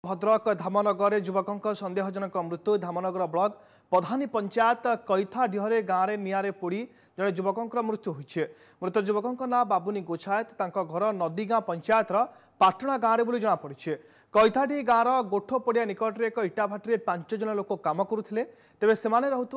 भद्रक धामनगर युवकों सन्देहजनक मृत्यु धामनगर ब्लॉक पधानी पंचायत कैथाडीहरे गाँव में निआरे पोड़ी जड़े युवकों मृत्यु होइछे। मृत युवकों ना बाबुनी गोछायत तांको घर नदीगाँ पंचायत पाटणा गाँव में जमापड़ी। कैथाडी गाँव गोठ पड़िया निकट में एक इटाभाटी 5 जन लोक काम करुले तेज से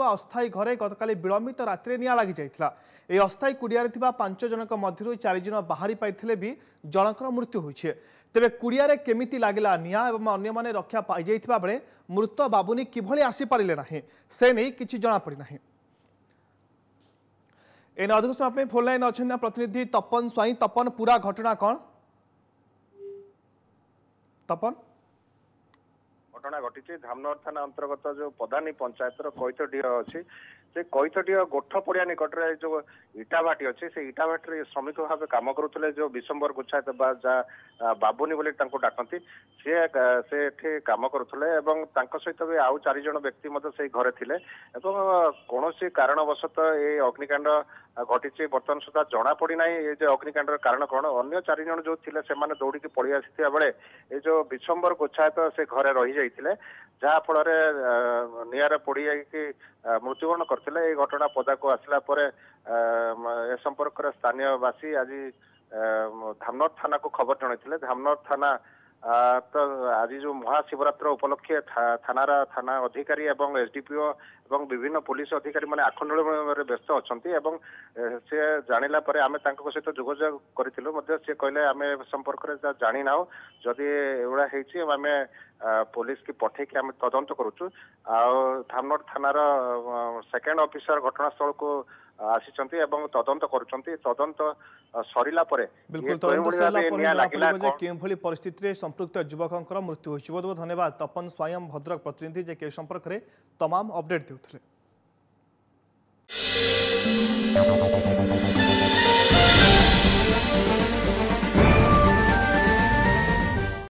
अस्थायी घरे गतकाली विलंबित राति निआं लगी जाइथिला। ए अस्थायी कुड़िया 5 जनक मध्य 4 जन बाहरी पाइथिले भी जनकर मृत्यु होइछे। तेबे कुड़िया केमिति लागिला निआं एवं अन्य माने रक्षा पाई जाइथिबा बेले मृत बाबुनी किभली आसी पारिले नाही से नहीं किछि जଣା पड़ी नाही। एने अधिक समय पे फोन लाइन अछन प्रतिनिधि तपन स्वाई। तपन पूरा घटना कौन? तपन घटना घटी धामनगर थाना अंतर्गत जो पधानी पंचायत कैथडीह अच्छी से कैथडीह गोठ पड़िया निकट में जो इटाभाटी अच्छी से इटाभाटी श्रमिक भाव कम करुले जो विशंबर गोछायत बाबुनी बोली डाकती से कम करुले सहित भी आउ 4 जन व्यक्ति से घरे थिले कौन कारणवशत ये अग्निकांड घटी बर्तमान सुधा जना पड़ना ये जो अग्निकांड कारण कौन अन्य 4 जन जो थे से दौड़ी पड़ि आसी बेले ये जो विशंबर गोछायत से घरे रही जाते जहाँ फल निआरे पोड़ी मृत्युवरण करते। ये घटना पदा को आसला ए संपर्क स्थानीयवासी आज धामनगर थाना को खबर जन धामनगर थाना तो आज जो महाशिवरात्र उपलक्षे थाना अधिकारी एवं एसडीपीओ एवं विभिन्न पुलिस अधिकारी माने आखंडल में व्यस्त अच्छा से जानिला परे आमे तांको सहित जोगाजोग करिथिलु मध्ये से कहले आमे संपर्क रे जानि नाउ जदि एवडा हेछि आमे पुलिस की पठे कि आमे तदंत करूछु आ धामनगर थानार सेकेंड ऑफिसर घटनास्थल को आसीचंती एवं तदंत करूचंती तदंत सरिला परे बिल्कुल तदंत सरिला परे जे केम भली परिस्थिति रे संपृक्त युवकंकर मृत्यु होइछि। बहुत बहुत धन्यवाद तपन स्वयं भद्रक प्रतिनिधि जे के संपर्क रे तमाम अपडेट देउथले।